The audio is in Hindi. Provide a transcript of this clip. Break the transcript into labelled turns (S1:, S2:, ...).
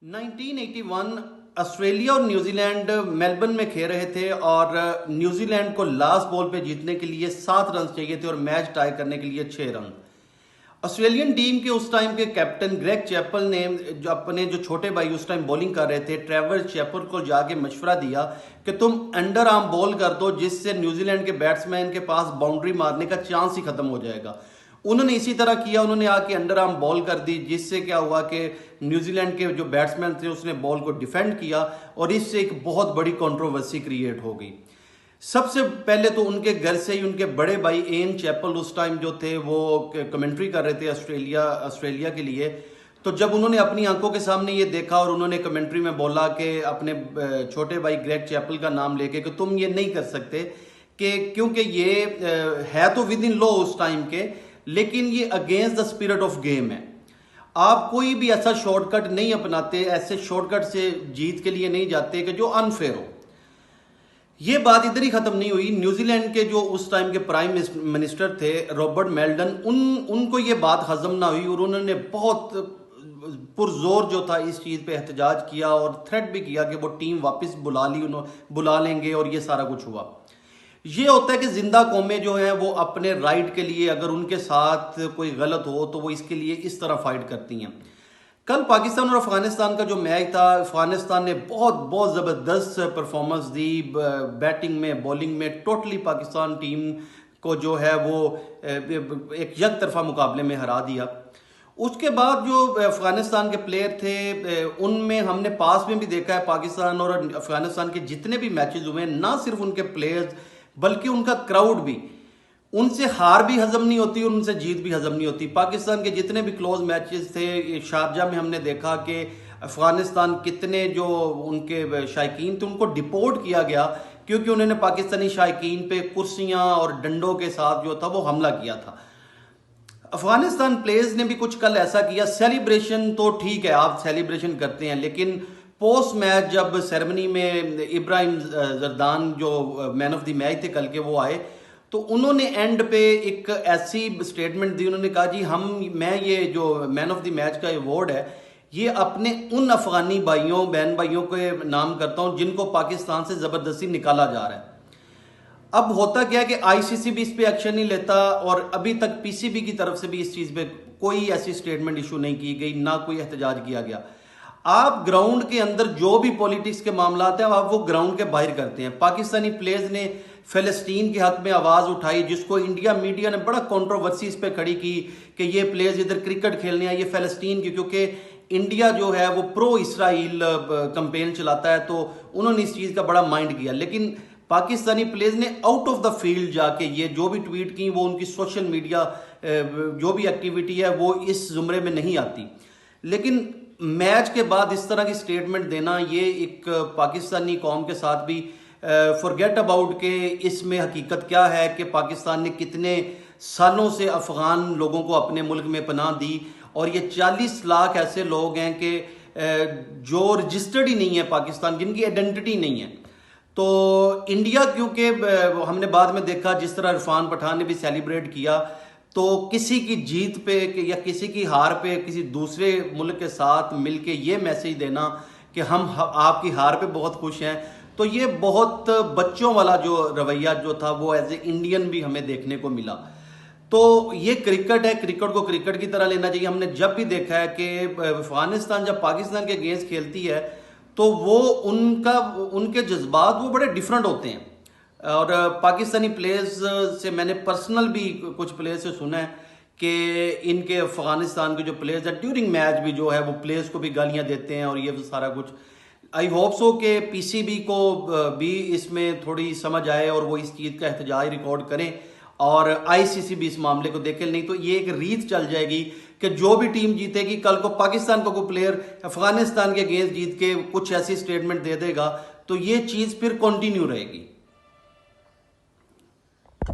S1: 1981 ऑस्ट्रेलिया और न्यूजीलैंड मेलबर्न में खेल रहे थे और न्यूजीलैंड को लास्ट बॉल पे जीतने के लिए 7 रन चाहिए थे और मैच टाई करने के लिए 6 रन। ऑस्ट्रेलियन टीम के उस टाइम के कैप्टन ग्रेग चैपल ने जो छोटे भाई उस टाइम बॉलिंग कर रहे थे ट्रेवर चैपल को जाके मशवरा दिया कि तुम अंडर आर्म बॉल कर दो, जिससे न्यूजीलैंड के बैट्समैन के पास बाउंड्री मारने का चांस ही खत्म हो जाएगा। उन्होंने इसी तरह किया, उन्होंने आके अंडर आर्म बॉल कर दी, जिससे क्या हुआ कि न्यूजीलैंड के जो बैट्समैन थे उसने बॉल को डिफेंड किया और इससे एक बहुत बड़ी कंट्रोवर्सी क्रिएट हो गई। सबसे पहले तो उनके घर से ही उनके बड़े भाई इयान चैपल उस टाइम जो थे वो कमेंट्री कर रहे थे ऑस्ट्रेलिया के लिए। तो जब उन्होंने अपनी आंखों के सामने ये देखा और उन्होंने कमेंट्री में बोला कि अपने छोटे भाई ग्रेग चैपल का नाम लेके कि तुम ये नहीं कर सकते, कि क्योंकि ये है तो विद इन लॉ उस टाइम के, लेकिन ये against the spirit of game है। आप कोई भी ऐसा शॉर्टकट नहीं अपनाते, ऐसे शॉर्टकट से जीत के लिए नहीं जाते कि जो अनफेयर हो। ये बात इधर ही खत्म नहीं हुई। न्यूजीलैंड के जो उस टाइम के प्राइम मिनिस्टर थे रॉबर्ट मेल्डन, उनको ये बात हजम ना हुई और उन्होंने बहुत पुरजोर जो था इस चीज़ पे एहतजाज किया और थ्रेट भी किया कि वो टीम वापस बुला लेंगे और ये सारा कुछ हुआ। ये होता है कि जिंदा कौमें जो हैं वो अपने राइट के लिए अगर उनके साथ कोई गलत हो तो वो इसके लिए इस तरह फाइट करती हैं। कल पाकिस्तान और अफगानिस्तान का जो मैच था, अफगानिस्तान ने बहुत ज़बरदस्त परफॉर्मेंस दी बैटिंग में, बॉलिंग में। टोटली पाकिस्तान टीम को जो है वो एक यक तरफा मुकाबले में हरा दिया। उसके बाद जो अफगानिस्तान के प्लेयर थे उनमें हमने पास में भी देखा है, पाकिस्तान और अफगानिस्तान के जितने भी मैचेस हुए, ना सिर्फ उनके प्लेयर्स बल्कि उनका क्राउड भी, उनसे हार भी हजम नहीं होती और उनसे जीत भी हजम नहीं होती। पाकिस्तान के जितने भी क्लोज मैचेस थे शारजा में हमने देखा कि अफगानिस्तान कितने जो उनके शायकीन थे उनको डिपोर्ट किया गया क्योंकि उन्होंने पाकिस्तानी शायकीन पे कुर्सियां और डंडों के साथ जो था वो हमला किया था। अफगानिस्तान प्लेयर्स ने भी कुछ कल ऐसा किया। सेलिब्रेशन तो ठीक है, आप सेलिब्रेशन करते हैं, लेकिन पोस्ट मैच जब सेरेमनी में इब्राहिम जरदान जो मैन ऑफ द मैच थे कल के, वो आए तो उन्होंने एंड पे एक ऐसी स्टेटमेंट दी। उन्होंने कहा जी मैं ये जो मैन ऑफ द मैच का अवार्ड है ये अपने उन अफगानी भाइयों बहन भाइयों के नाम करता हूं जिनको पाकिस्तान से जबरदस्ती निकाला जा रहा है। अब होता क्या है कि आईसीसी भी इस पे एक्शन नहीं लेता और अभी तक पीसीबी की तरफ से भी इस चीज पे कोई ऐसी स्टेटमेंट इशू नहीं की गई, ना कोई एहतजाज किया गया। आप ग्राउंड के अंदर जो भी पॉलिटिक्स के मामला हैं आप वो ग्राउंड के बाहर करते हैं। पाकिस्तानी प्लेयर्स ने फिलिस्तीन के हक में आवाज उठाई, जिसको इंडिया मीडिया ने बड़ा कंट्रोवर्सी इस पे खड़ी की कि ये प्लेयर्स इधर क्रिकेट खेलने आए, ये फिलिस्तीन की, क्योंकि इंडिया जो है वो प्रो इसराइल कैंपेन चलाता है, तो उन्होंने इस चीज का बड़ा माइंड किया। लेकिन पाकिस्तानी प्लेयर्स ने आउट ऑफ द फील्ड जाके ये जो भी ट्वीट की वो उनकी सोशल मीडिया जो भी एक्टिविटी है वो इस जुमरे में नहीं आती। लेकिन मैच के बाद इस तरह की स्टेटमेंट देना ये एक पाकिस्तानी कौम के साथ भी फॉरगेट अबाउट के इसमें हकीकत क्या है कि पाकिस्तान ने कितने सालों से अफगान लोगों को अपने मुल्क में पनाह दी और ये 40 लाख ऐसे लोग हैं कि जो रजिस्टर्ड ही नहीं है पाकिस्तान, जिनकी आइडेंटिटी नहीं है। तो इंडिया, क्योंकि हमने बाद में देखा जिस तरह इरफान पठान ने भी सेलिब्रेट किया, तो किसी की जीत पे या किसी की हार पे किसी दूसरे मुल्क के साथ मिलके ये मैसेज देना कि हम आपकी हार पे बहुत खुश हैं, तो ये बहुत बच्चों वाला जो रवैया जो था वो एज ए इंडियन भी हमें देखने को मिला। तो ये क्रिकेट है, क्रिकेट को क्रिकेट की तरह लेना चाहिए। हमने जब भी देखा है कि अफगानिस्तान जब पाकिस्तान के अगेंस्ट खेलती है तो वो उनके जज्बात वो बड़े डिफरेंट होते हैं। और पाकिस्तानी प्लेयर्स से मैंने पर्सनल भी कुछ प्लेयर्स से सुना है कि इनके अफगानिस्तान के जो प्लेयर्स हैं ड्यूरिंग मैच भी जो है वो प्लेयर्स को भी गालियां देते हैं और ये सारा कुछ। आई होप सो कि पीसीबी को भी इसमें थोड़ी समझ आए और वो इस चीज़ का एहतजाज रिकॉर्ड करें और आईसीसी भी इस मामले को देखे। नहीं तो ये एक रीत चल जाएगी कि जो भी टीम जीतेगी कल को पाकिस्तान को कोई प्लेयर अफगानिस्तान के अगेंस्ट जीत के कुछ ऐसी स्टेटमेंट दे देगा तो ये चीज़ फिर कंटिन्यू रहेगी।